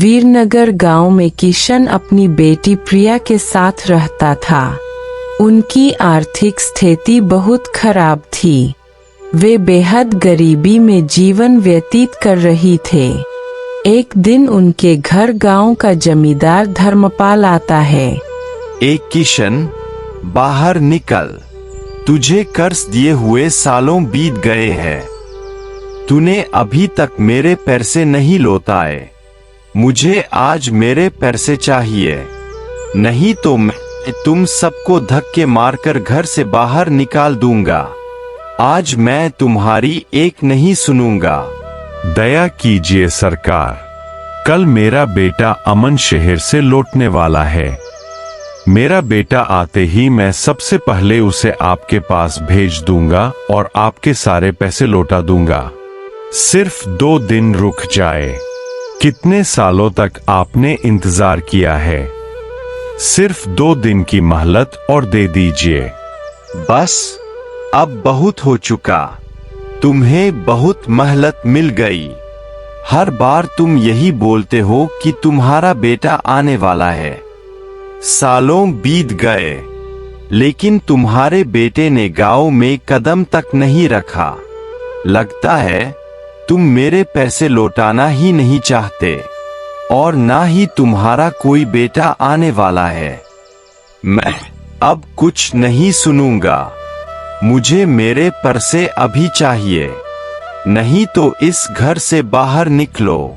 वीरनगर गांव में किशन अपनी बेटी प्रिया के साथ रहता था। उनकी आर्थिक स्थिति बहुत खराब थी। वे बेहद गरीबी में जीवन व्यतीत कर रही थे। एक दिन उनके घर गांव का जमींदार धर्मपाल आता है। एक किशन, बाहर निकल। तुझे कर्ज दिए हुए सालों बीत गए हैं। तूने अभी तक मेरे पैसे नहीं लौटाए। मुझे आज मेरे पैसे चाहिए, नहीं तो मैं तुम सबको धक्के मारकर घर से बाहर निकाल दूंगा। आज मैं तुम्हारी एक नहीं सुनूंगा। दया कीजिए सरकार, कल मेरा बेटा अमन शहर से लौटने वाला है। मेरा बेटा आते ही मैं सबसे पहले उसे आपके पास भेज दूंगा और आपके सारे पैसे लौटा दूंगा। सिर्फ 2 दिन रुक जाए। कितने सालों तक आपने इंतजार किया है? सिर्फ 2 दिन की मोहलत और दे दीजिए। बस, अब बहुत हो चुका। तुम्हें बहुत मोहलत मिल गई। हर बार तुम यही बोलते हो कि तुम्हारा बेटा आने वाला है। सालों बीत गए, लेकिन तुम्हारे बेटे ने गांव में कदम तक नहीं रखा। लगता है तुम मेरे पैसे लौटाना ही नहीं चाहते, और ना ही तुम्हारा कोई बेटा आने वाला है। मैं अब कुछ नहीं सुनूंगा। मुझे मेरे पैसे अभी चाहिए, नहीं तो इस घर से बाहर निकलो।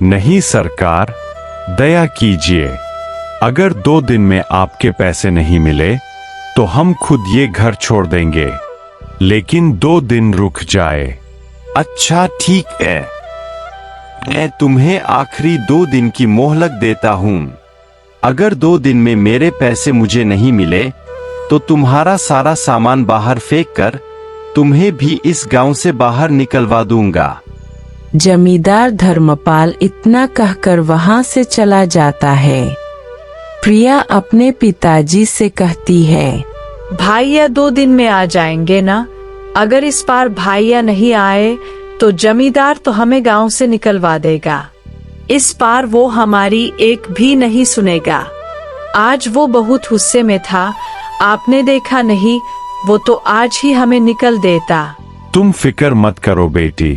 नहीं सरकार, दया कीजिए। अगर 2 दिन में आपके पैसे नहीं मिले तो हम खुद ये घर छोड़ देंगे, लेकिन 2 दिन रुक जाए। अच्छा ठीक है, मैं तुम्हें आखिरी 2 दिन की मोहलत देता हूँ। अगर 2 दिन में मेरे पैसे मुझे नहीं मिले तो तुम्हारा सारा सामान बाहर फेंक कर तुम्हें भी इस गांव से बाहर निकलवा दूंगा। जमींदार धर्मपाल इतना कहकर वहां से चला जाता है। प्रिया अपने पिताजी से कहती है, भाइया 2 दिन में आ जाएंगे ना? अगर इस बार भाइया नहीं आए तो जमींदार तो हमें गांव से निकलवा देगा। इस बार वो हमारी एक भी नहीं सुनेगा। आज वो बहुत गुस्से में था, आपने देखा नहीं? वो तो आज ही हमें निकल देता। तुम फिक्र मत करो बेटी,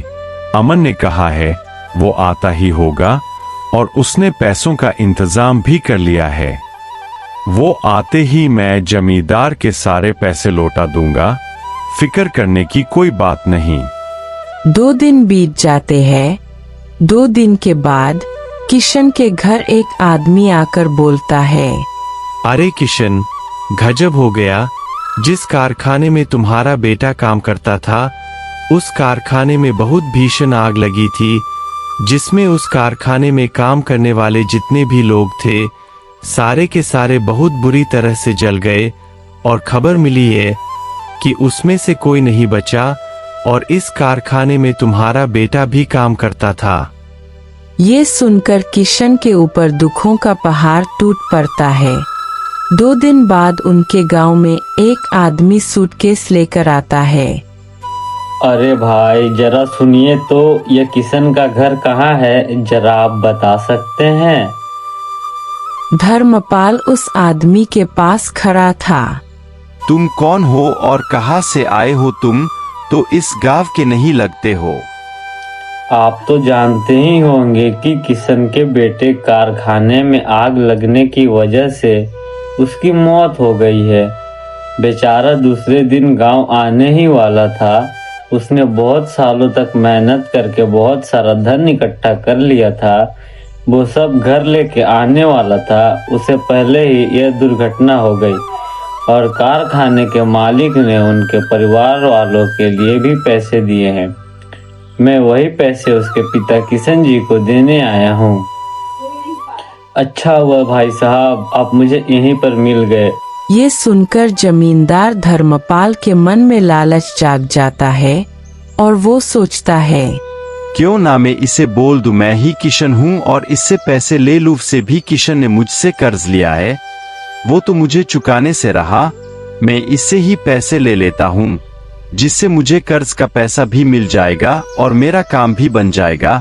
अमन ने कहा है वो आता ही होगा और उसने पैसों का इंतजाम भी कर लिया है। वो आते ही मैं जमींदार के सारे पैसे लौटा दूंगा। फिक्र करने की कोई बात नहीं। 2 दिन बीत जाते हैं। 2 दिन के बाद किशन के घर एक आदमी आकर बोलता है, अरे किशन, गजब हो गया। जिस कारखाने में तुम्हारा बेटा काम करता था, उस कारखाने में बहुत भीषण आग लगी थी, जिसमें उस कारखाने में काम करने वाले जितने भी लोग थे, सारे के सारे बहुत बुरी तरह से जल गए। और खबर मिली है कि उसमें से कोई नहीं बचा, और इस कारखाने में तुम्हारा बेटा भी काम करता था। ये सुनकर किशन के ऊपर दुखों का पहाड़ टूट पड़ता है। 2 दिन बाद उनके गांव में एक आदमी सूटकेस लेकर आता है। अरे भाई जरा सुनिए तो, ये किशन का घर कहाँ है, जरा आप बता सकते हैं? धर्मपाल उस आदमी के पास खड़ा था। तुम कौन हो और कहां से आए हो? तुम तो इस गांव के नहीं लगते हो। आप तो जानते ही होंगे कि किशन के बेटे कारखाने में आग लगने की वजह से उसकी मौत हो गई है। बेचारा दूसरे दिन गांव आने ही वाला था। उसने बहुत सालों तक मेहनत करके बहुत सारा धन इकट्ठा कर लिया था। वो सब घर लेके आने वाला था, उसे पहले ही यह दुर्घटना हो गई, और कारखाने के मालिक ने उनके परिवार वालों के लिए भी पैसे दिए हैं। मैं वही पैसे उसके पिता किशन जी को देने आया हूँ। अच्छा हुआ भाई साहब, आप मुझे यहीं पर मिल गए। ये सुनकर जमींदार धर्मपाल के मन में लालच जाग जाता है और वो सोचता है, क्यों ना मैं इसे बोल दूं मैं ही किशन हूँ और इससे पैसे ले लूं। से भी किशन ने मुझसे कर्ज लिया है, वो तो मुझे चुकाने से रहा। मैं इससे ही पैसे ले लेता हूँ, जिससे मुझे कर्ज का पैसा भी मिल जाएगा और मेरा काम भी बन जाएगा।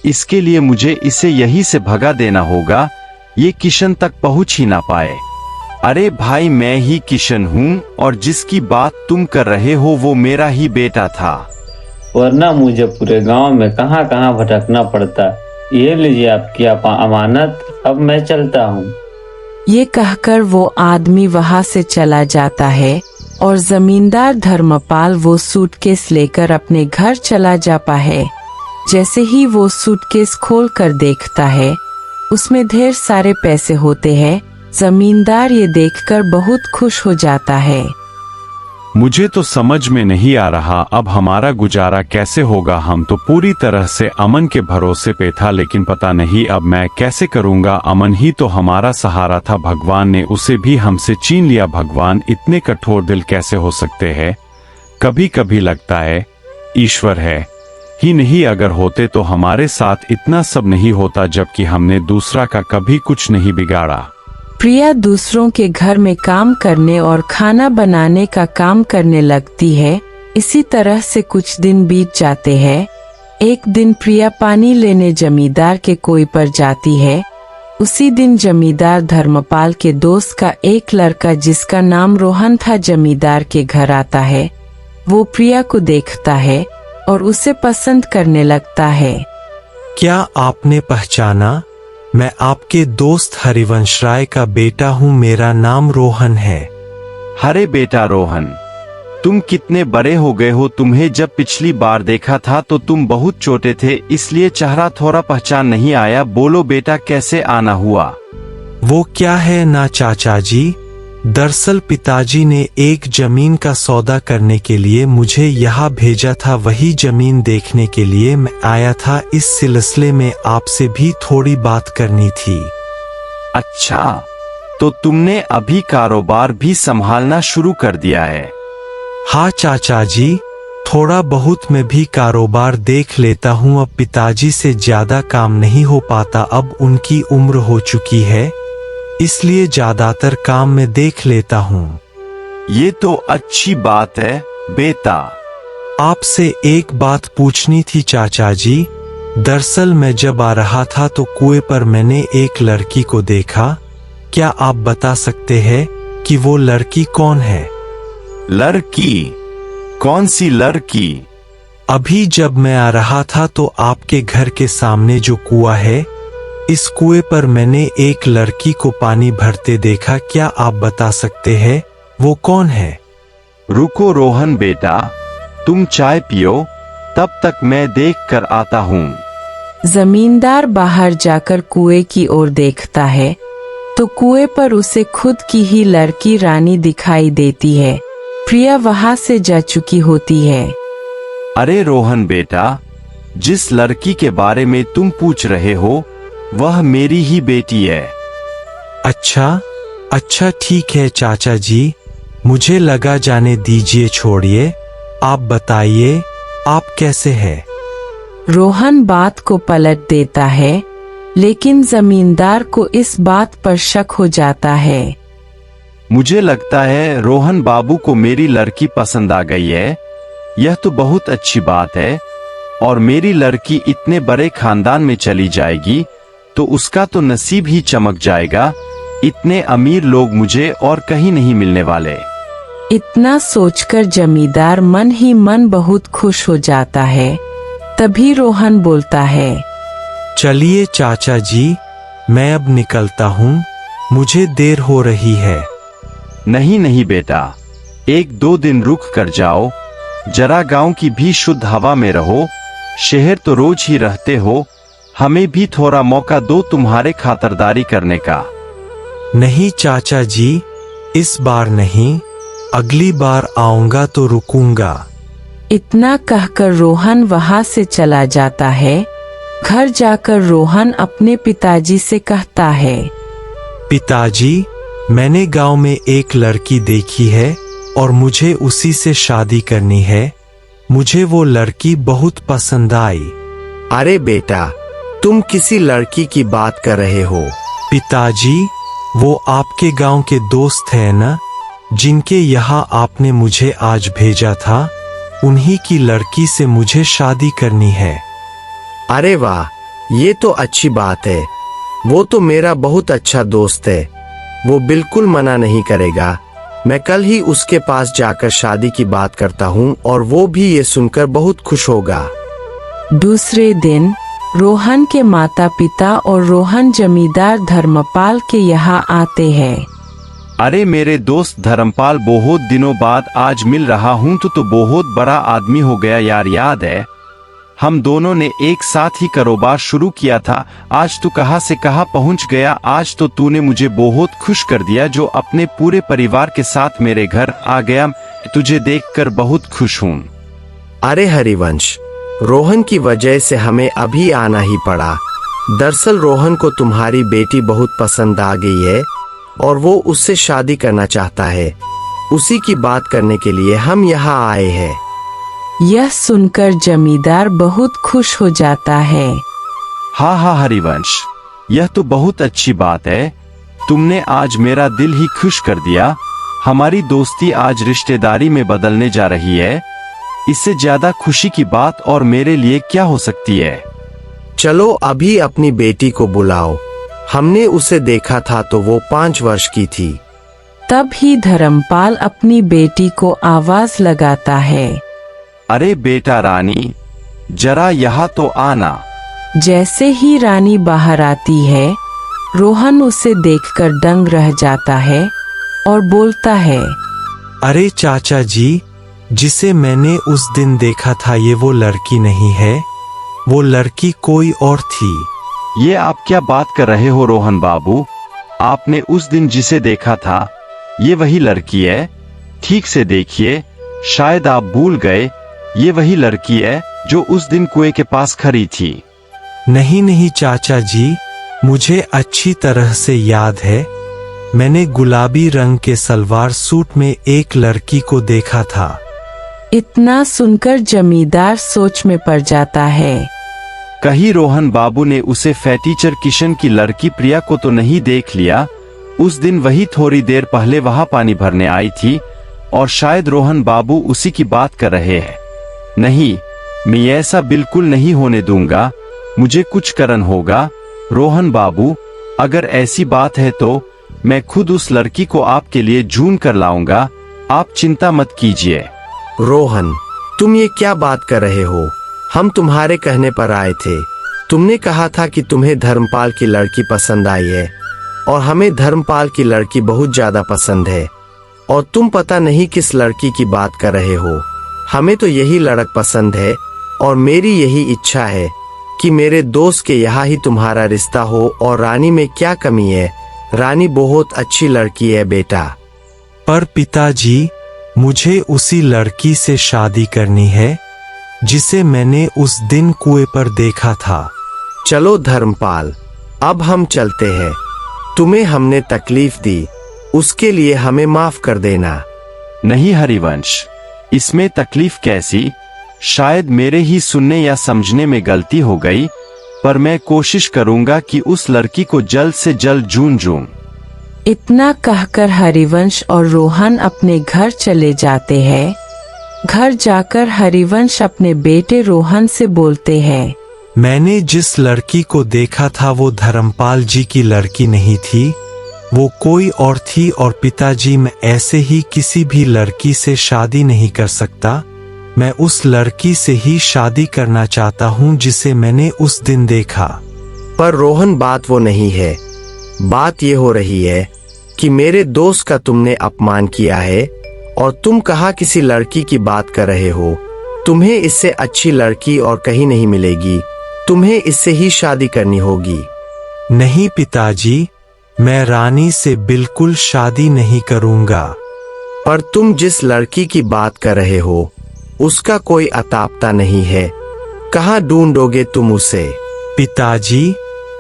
इसके लिए मुझे इसे यहीं से भगा देना होगा, ये किशन तक पहुंच ही ना पाए। अरे भाई, मैं ही किशन हूँ और जिसकी बात तुम कर रहे हो वो मेरा ही बेटा था। वरना मुझे पूरे गांव में कहाँ कहाँ भटकना पड़ता। ये लीजिए आपकी अमानत, अब मैं चलता हूँ। ये कहकर वो आदमी वहां से चला जाता है और जमींदार धर्मपाल वो सूटकेस लेकर अपने घर चला जाता है। जैसे ही वो सूटकेस खोलकर देखता है, उसमें ढेर सारे पैसे होते हैं। जमींदार ये देखकर बहुत खुश हो जाता है। मुझे तो समझ में नहीं आ रहा अब हमारा गुजारा कैसे होगा। हम तो पूरी तरह से अमन के भरोसे पे था, लेकिन पता नहीं अब मैं कैसे करूंगा। अमन ही तो हमारा सहारा था, भगवान ने उसे भी हमसे छीन लिया। भगवान इतने कठोर दिल कैसे हो सकते हैं? कभी कभी लगता है ईश्वर है ही नहीं, अगर होते तो हमारे साथ इतना सब नहीं होता, जबकि हमने दूसरा का कभी कुछ नहीं बिगाड़ा। प्रिया दूसरों के घर में काम करने और खाना बनाने का काम करने लगती है। इसी तरह से कुछ दिन बीत जाते हैं। एक दिन प्रिया पानी लेने जमींदार के कुएं पर जाती है। उसी दिन जमींदार धर्मपाल के दोस्त का एक लड़का जिसका नाम रोहन था जमींदार के घर आता है। वो प्रिया को देखता है और उसे पसंद करने लगता है। क्या आपने पहचाना? मैं आपके दोस्त हरिवंश राय का बेटा हूँ, मेरा नाम रोहन है। अरे बेटा रोहन, तुम कितने बड़े हो गए हो। तुम्हें जब पिछली बार देखा था तो तुम बहुत छोटे थे, इसलिए चेहरा थोड़ा पहचान नहीं आया। बोलो बेटा, कैसे आना हुआ? वो क्या है ना चाचा जी, दरअसल पिताजी ने एक जमीन का सौदा करने के लिए मुझे यहाँ भेजा था, वही जमीन देखने के लिए मैं आया था। इस सिलसिले में आपसे भी थोड़ी बात करनी थी। अच्छा, तो तुमने अभी कारोबार भी संभालना शुरू कर दिया है? हाँ चाचा जी, थोड़ा बहुत मैं भी कारोबार देख लेता हूँ। अब पिताजी से ज्यादा काम नहीं हो पाता, अब उनकी उम्र हो चुकी है, इसलिए ज्यादातर काम मैं देख लेता हूँ। ये तो अच्छी बात है बेटा। आपसे एक बात पूछनी थी चाचा जी। दरअसल मैं जब आ रहा था तो कुएं पर मैंने एक लड़की को देखा। क्या आप बता सकते हैं कि वो लड़की कौन है? लड़की? कौन सी लड़की? अभी जब मैं आ रहा था तो आपके घर के सामने जो कुआं है, इस कुएं पर मैंने एक लड़की को पानी भरते देखा। क्या आप बता सकते हैं वो कौन है? रुको रोहन बेटा, तुम चाय पियो, तब तक मैं देख कर आता हूँ। जमींदार बाहर जाकर कुएं की ओर देखता है तो कुएं पर उसे खुद की ही लड़की रानी दिखाई देती है। प्रिया वहां से जा चुकी होती है। अरे रोहन बेटा, जिस लड़की के बारे में तुम पूछ रहे हो वह मेरी ही बेटी है। अच्छा ठीक है चाचा जी, मुझे लगा जाने दीजिए, छोड़िए। आप बताइए आप कैसे हैं? रोहन बात को पलट देता है, लेकिन जमींदार को इस बात पर शक हो जाता है। मुझे लगता है रोहन बाबू को मेरी लड़की पसंद आ गई है। यह तो बहुत अच्छी बात है, और मेरी लड़की इतने बड़े खानदान में चली जाएगी तो उसका तो नसीब ही चमक जाएगा। इतने अमीर लोग मुझे और कहीं नहीं मिलने वाले। इतना सोचकर जमींदार मन ही मन बहुत खुश हो जाता है। तभी रोहन बोलता है, चलिए चाचा जी, मैं अब निकलता हूँ, मुझे देर हो रही है। नहीं बेटा, 1-2 दिन रुक कर जाओ, जरा गांव की भी शुद्ध हवा में रहो। शहर तो रोज ही रहते हो, हमें भी थोड़ा मौका दो तुम्हारे खातिरदारी करने का। नहीं चाचा जी, इस बार नहीं, अगली बार आऊंगा तो रुकूंगा। इतना कहकर रोहन वहां से चला जाता है। घर जाकर रोहन अपने पिताजी से कहता है, पिताजी, मैंने गांव में एक लड़की देखी है और मुझे उसी से शादी करनी है। मुझे वो लड़की बहुत पसंद आई। अरे बेटा, तुम किसी लड़की की बात कर रहे हो? पिताजी, वो आपके गांव के दोस्त है ना, जिनके यहाँ आपने मुझे आज भेजा था, उन्हीं की लड़की से मुझे शादी करनी है। अरे वाह, ये तो अच्छी बात है। वो तो मेरा बहुत अच्छा दोस्त है, वो बिल्कुल मना नहीं करेगा। मैं कल ही उसके पास जाकर शादी की बात करता हूँ और वो भी ये सुनकर बहुत खुश होगा। दूसरे दिन रोहन के माता पिता और रोहन जमींदार धर्मपाल के यहाँ आते हैं। अरे मेरे दोस्त धर्मपाल, बहुत दिनों बाद आज मिल रहा हूँ। तो बहुत बड़ा आदमी हो गया यार, याद है हम दोनों ने एक साथ ही कारोबार शुरू किया था। आज तू कहाँ से कहाँ पहुँच गया। आज तो तूने मुझे बहुत खुश कर दिया, जो अपने पूरे परिवार के साथ मेरे घर आ गया। तुझे देखकर बहुत खुश हूँ। अरे हरिवंश, रोहन की वजह से हमें अभी आना ही पड़ा। दरअसल रोहन को तुम्हारी बेटी बहुत पसंद आ गई है और वो उससे शादी करना चाहता है। उसी की बात करने के लिए हम यहाँ आए हैं। यह सुनकर जमींदार बहुत खुश हो जाता है। हाँ हाँ हरिवंश, यह तो बहुत अच्छी बात है। तुमने आज मेरा दिल ही खुश कर दिया। हमारी दोस्ती आज रिश्तेदारी में बदलने जा रही है। इससे ज्यादा खुशी की बात और मेरे लिए क्या हो सकती है। चलो अभी अपनी बेटी को बुलाओ। हमने उसे देखा था तो वो 5 वर्ष की थी। तब ही धर्मपाल अपनी बेटी को आवाज लगाता है। अरे बेटा रानी, जरा यहाँ तो आना। जैसे ही रानी बाहर आती है, रोहन उसे देखकर दंग रह जाता है और बोलता है, अरे चाचा जी, जिसे मैंने उस दिन देखा था ये वो लड़की नहीं है, वो लड़की कोई और थी। ये आप क्या बात कर रहे हो रोहन बाबू? आपने उस दिन जिसे देखा था ये वही लड़की है। ठीक से देखिए, शायद आप भूल गए। ये वही लड़की है जो उस दिन कुएं के पास खड़ी थी। नहीं नहीं चाचा जी, मुझे अच्छी तरह से याद है। मैंने गुलाबी रंग के सलवार सूट में एक लड़की को देखा था। इतना सुनकर जमींदार सोच में पड़ जाता है। कहीं रोहन बाबू ने उसे फैटीचर किशन की लड़की प्रिया को तो नहीं देख लिया? उस दिन वही थोड़ी देर पहले वहां पानी भरने आई थी और शायद रोहन बाबू उसी की बात कर रहे हैं। नहीं, मैं ऐसा बिल्कुल नहीं होने दूंगा। मुझे कुछ करना होगा। रोहन बाबू, अगर ऐसी बात है तो मैं खुद उस लड़की को आपके लिए ढूंढ कर लाऊंगा। आप चिंता मत कीजिए। रोहन, तुम ये क्या बात कर रहे हो? हम तुम्हारे कहने पर आए थे। तुमने कहा था कि तुम्हें धर्मपाल की लड़की पसंद आई है और हमें धर्मपाल की लड़की बहुत ज्यादा पसंद है और तुम पता नहीं किस लड़की की बात कर रहे हो। हमें तो यही लड़क पसंद है और मेरी यही इच्छा है कि मेरे दोस्त के यहाँ ही तुम्हारा रिश्ता हो। और रानी में क्या कमी है? रानी बहुत अच्छी लड़की है बेटा। पर पिताजी, मुझे उसी लड़की से शादी करनी है जिसे मैंने उस दिन कुएं पर देखा था। चलो धर्मपाल, अब हम चलते हैं। तुम्हें हमने तकलीफ दी, उसके लिए हमें माफ कर देना। नहीं हरिवंश, इसमें तकलीफ कैसी? शायद मेरे ही सुनने या समझने में गलती हो गई, पर मैं कोशिश करूंगा कि उस लड़की को जल्द से जल्द ढूंढूं। इतना कहकर हरिवंश और रोहन अपने घर चले जाते हैं। घर जाकर हरिवंश अपने बेटे रोहन से बोलते हैं, मैंने जिस लड़की को देखा था वो धर्मपाल जी की लड़की नहीं थी, वो कोई और थी। और पिताजी, मैं ऐसे ही किसी भी लड़की से शादी नहीं कर सकता। मैं उस लड़की से ही शादी करना चाहता हूँ जिसे मैंने उस दिन देखा। पर रोहन, बात वो नहीं है। बात ये हो रही है कि मेरे दोस्त का तुमने अपमान किया है और तुम कहाँ किसी लड़की की बात कर रहे हो। तुम्हें इससे अच्छी लड़की और कहीं नहीं मिलेगी। तुम्हें इससे ही शादी करनी होगी। नहीं पिताजी, मैं रानी से बिल्कुल शादी नहीं करूंगा। पर तुम जिस लड़की की बात कर रहे हो उसका कोई अतापता नहीं है। कहाँ ढूंढोगे तुम उसे? पिताजी,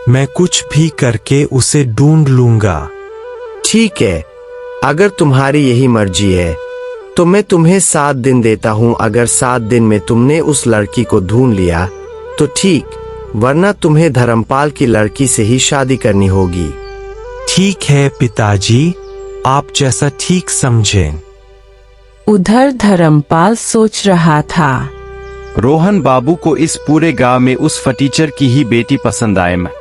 मैं कुछ भी करके उसे ढूंढ लूंगा। ठीक है, अगर तुम्हारी यही मर्जी है तो मैं तुम्हें 7 दिन देता हूँ। अगर 7 दिन में तुमने उस लड़की को ढूंढ लिया तो ठीक, वरना तुम्हें धर्मपाल की लड़की से ही शादी करनी होगी। ठीक है पिताजी, आप जैसा ठीक समझें। उधर धर्मपाल सोच रहा था, रोहन बाबू को इस पूरे गांव में उस फटीचर की ही बेटी पसंद आए। मैं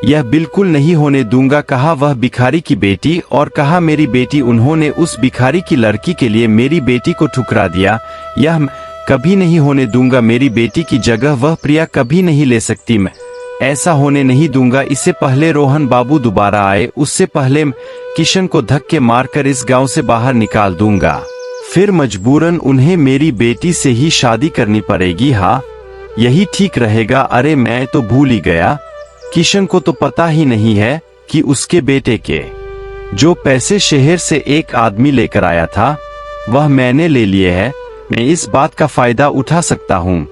यह बिल्कुल नहीं होने दूंगा, कहा वह भिखारी की बेटी, और कहा मेरी बेटी। उन्होंने उस भिखारी की लड़की के लिए मेरी बेटी को ठुकरा दिया। यह कभी नहीं होने दूंगा। मेरी बेटी की जगह वह प्रिया कभी नहीं ले सकती। मैं ऐसा होने नहीं दूंगा। इससे पहले रोहन बाबू दोबारा आए, उससे पहले किशन को धक्के मारकर इस गांव से बाहर निकाल दूंगा। फिर मजबूरन उन्हें मेरी बेटी से ही शादी करनी पड़ेगी। हाँ, यही ठीक रहेगा। अरे मैं तो भूल ही गया, किशन को तो पता ही नहीं है कि उसके बेटे के जो पैसे शहर से एक आदमी लेकर आया था वह मैंने ले लिए है। मैं इस बात का फायदा उठा सकता हूँ।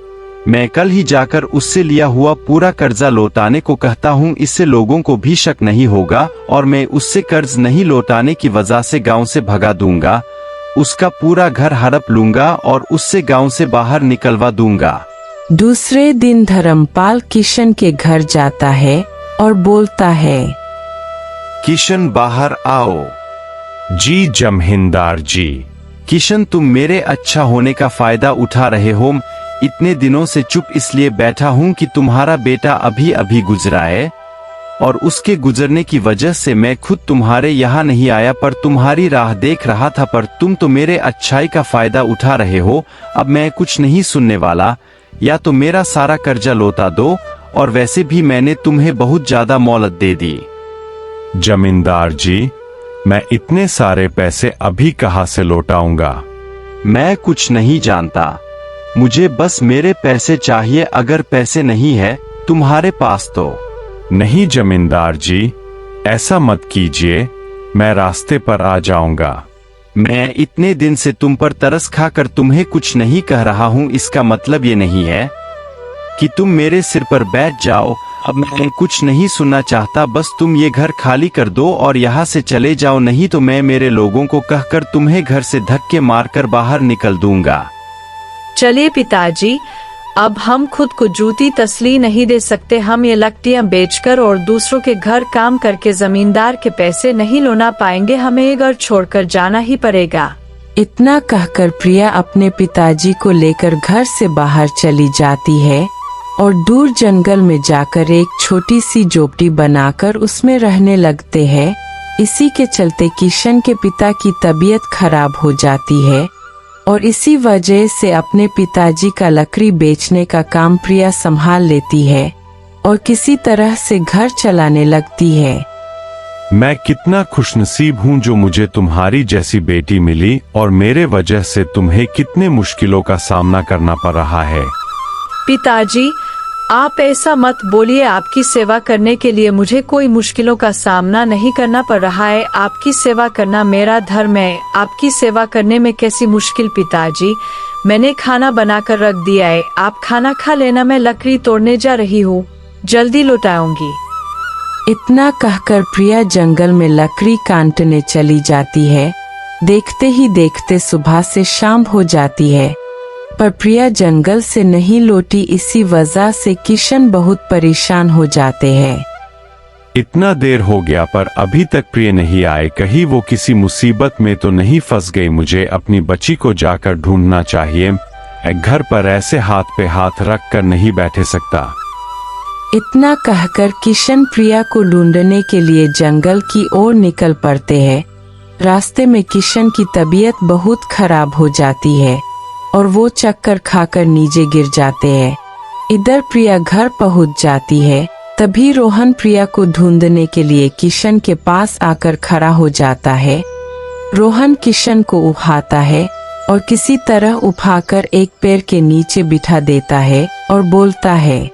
मैं कल ही जाकर उससे लिया हुआ पूरा कर्जा लौटाने को कहता हूँ। इससे लोगों को भी शक नहीं होगा और मैं उससे कर्ज नहीं लौटाने की वजह से गांव से भगा दूंगा। उसका पूरा घर हड़प लूंगा और उससे गांव से बाहर निकलवा दूंगा। दूसरे दिन धर्मपाल किशन के घर जाता है और बोलता है, किशन बाहर आओ। जी जमींदार जी। किशन, तुम मेरे अच्छा होने का फायदा उठा रहे हो। इतने दिनों से चुप इसलिए बैठा हूँ कि तुम्हारा बेटा अभी अभी गुजरा है और उसके गुजरने की वजह से मैं खुद तुम्हारे यहाँ नहीं आया, पर तुम्हारी राह देख रहा था। पर तुम तो मेरे अच्छाई का फायदा उठा रहे हो। अब मैं कुछ नहीं सुनने वाला। या तो मेरा सारा कर्जा लौटा दो, और वैसे भी मैंने तुम्हें बहुत ज्यादा मोहलत दे दी। जमींदार जी, मैं इतने सारे पैसे अभी कहाँ से लौटाऊंगा? मैं कुछ नहीं जानता, मुझे बस मेरे पैसे चाहिए। अगर पैसे नहीं है तुम्हारे पास तो। नहीं जमींदार जी, ऐसा मत कीजिए, मैं रास्ते पर आ जाऊंगा। मैं इतने दिन से तुम पर तरस खाकर तुम्हें कुछ नहीं कह रहा हूँ। इसका मतलब ये नहीं है कि तुम मेरे सिर पर बैठ जाओ। अब मैं कुछ नहीं सुनना चाहता, बस तुम ये घर खाली कर दो और यहाँ से चले जाओ, नहीं तो मैं मेरे लोगों को कहकर तुम्हें घर से धक्के मारकर बाहर निकल दूंगा। चलिए पिताजी, अब हम खुद को जूती तसली नहीं दे सकते। हम ये लकड़ियाँ बेचकर और दूसरों के घर काम करके जमींदार के पैसे नहीं लौटा पाएंगे। हमें ये घर छोड़कर जाना ही पड़ेगा। इतना कहकर प्रिया अपने पिताजी को लेकर घर से बाहर चली जाती है और दूर जंगल में जाकर एक छोटी सी झोपड़ी बनाकर उसमें रहने लगते हैं। इसी के चलते किशन के पिता की तबीयत खराब हो जाती है और इसी वजह से अपने पिताजी का लकड़ी बेचने का काम प्रिया संभाल लेती है और किसी तरह से घर चलाने लगती है। मैं कितना खुशनसीब हूँ जो मुझे तुम्हारी जैसी बेटी मिली, और मेरे वजह से तुम्हें कितने मुश्किलों का सामना करना पड़ रहा है। पिताजी, आप ऐसा मत बोलिए। आपकी सेवा करने के लिए मुझे कोई मुश्किलों का सामना नहीं करना पड़ रहा है। आपकी सेवा करना मेरा धर्म है। आपकी सेवा करने में कैसी मुश्किल पिताजी? मैंने खाना बनाकर रख दिया है, आप खाना खा लेना। मैं लकड़ी तोड़ने जा रही हूँ, जल्दी लौटाऊंगी। इतना कहकर प्रिया जंगल में लकड़ी काटने चली जाती है। देखते ही देखते सुबह से शाम हो जाती है, पर प्रिया जंगल से नहीं लौटी। इसी वजह से किशन बहुत परेशान हो जाते हैं। इतना देर हो गया पर अभी तक प्रिय नहीं आए। कहीं वो किसी मुसीबत में तो नहीं फंस गई। मुझे अपनी बच्ची को जाकर ढूंढना चाहिए। घर पर ऐसे हाथ पे हाथ रख कर नहीं बैठे सकता। इतना कहकर किशन प्रिया को ढूंढने के लिए जंगल की ओर निकल पड़ते हैं। रास्ते में किशन की तबीयत बहुत खराब हो जाती है और वो चक्कर खाकर नीचे गिर जाते हैं। इधर प्रिया घर पहुंच जाती है। तभी रोहन प्रिया को ढूंढने के लिए किशन के पास आकर खड़ा हो जाता है। रोहन किशन को उठाता है और किसी तरह उठाकर एक पेड़ के नीचे बिठा देता है और बोलता है,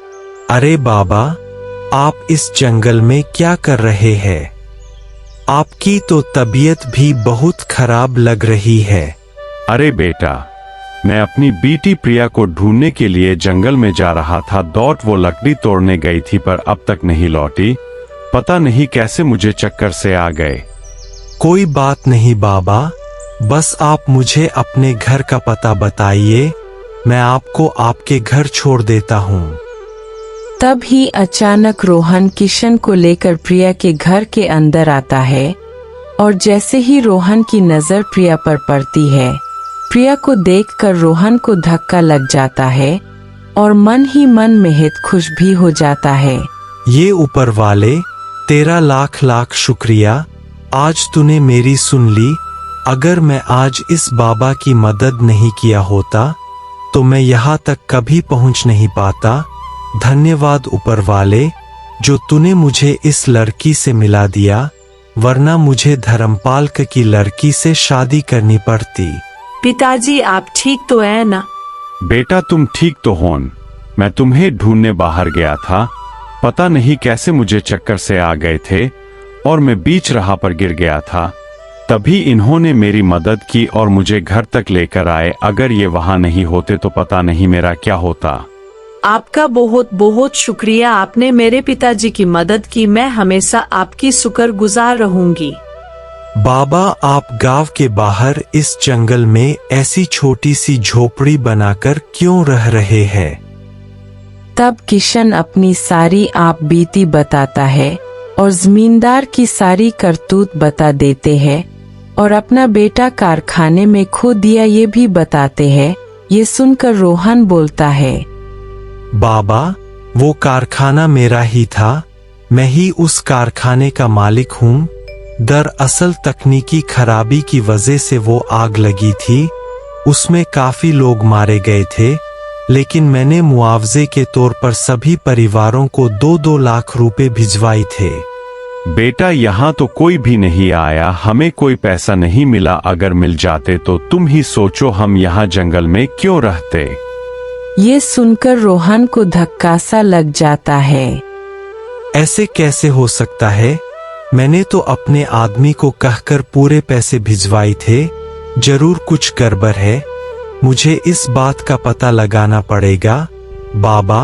अरे बाबा, आप इस जंगल में क्या कर रहे हैं? आपकी तो तबीयत भी बहुत खराब लग रही है। अरे बेटा, मैं अपनी बेटी प्रिया को ढूंढने के लिए जंगल में जा रहा था। दौड़ वो लकड़ी तोड़ने गई थी पर अब तक नहीं लौटी। पता नहीं कैसे मुझे चक्कर से आ गए। कोई बात नहीं बाबा, बस आप मुझे अपने घर का पता बताइए, मैं आपको आपके घर छोड़ देता हूँ। तब ही अचानक रोहन किशन को लेकर प्रिया के घर के अंदर आता है और जैसे ही रोहन की नजर प्रिया पर पड़ती है, प्रिया को देखकर रोहन को धक्का लग जाता है और मन ही मन में खुश भी हो जाता है। ये ऊपर वाले, तेरा लाख लाख शुक्रिया, आज तूने मेरी सुन ली। अगर मैं आज इस बाबा की मदद नहीं किया होता तो मैं यहाँ तक कभी पहुँच नहीं पाता। धन्यवाद ऊपर वाले, जो तूने मुझे इस लड़की से मिला दिया, वरना मुझे धर्मपाल की लड़की से शादी करनी पड़ती। पिताजी आप ठीक तो है ना? बेटा तुम ठीक तो होन। मैं तुम्हें ढूंढने बाहर गया था, पता नहीं कैसे मुझे चक्कर से आ गए थे और मैं बीच राह पर गिर गया था। तभी इन्होंने मेरी मदद की और मुझे घर तक लेकर आए। अगर ये वहां नहीं होते तो पता नहीं मेरा क्या होता। आपका बहुत बहुत शुक्रिया, आपने मेरे पिताजी की मदद की। मैं हमेशा आपकी शुक्रगुजार रहूंगी। बाबा, आप गांव के बाहर इस जंगल में ऐसी छोटी सी झोपड़ी बनाकर क्यों रह रहे हैं? तब किशन अपनी सारी आप बीती बताता है और जमींदार की सारी करतूत बता देते हैं और अपना बेटा कारखाने में खो दिया ये भी बताते हैं। ये सुनकर रोहन बोलता है, बाबा, वो कारखाना मेरा ही था, मैं ही उस कारखाने का मालिक हूँ। दरअसल तकनीकी खराबी की वजह से वो आग लगी थी, उसमें काफी लोग मारे गए थे, लेकिन मैंने मुआवजे के तौर पर सभी परिवारों को 2-2 लाख रुपए भिजवाए थे। बेटा यहाँ तो कोई भी नहीं आया, हमें कोई पैसा नहीं मिला। अगर मिल जाते तो तुम ही सोचो हम यहाँ जंगल में क्यों रहते। ये सुनकर रोहन को धक्का सा लग जाता है। ऐसे कैसे हो सकता है? मैंने तो अपने आदमी को कहकर पूरे पैसे भिजवाए थे। जरूर कुछ गड़बड़ है, मुझे इस बात का पता लगाना पड़ेगा। बाबा,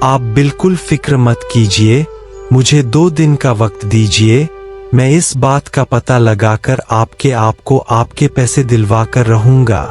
आप बिल्कुल फिक्र मत कीजिए, मुझे 2 दिन का वक्त दीजिए। मैं इस बात का पता लगाकर आपको आपके पैसे दिलवा कर रहूंगा।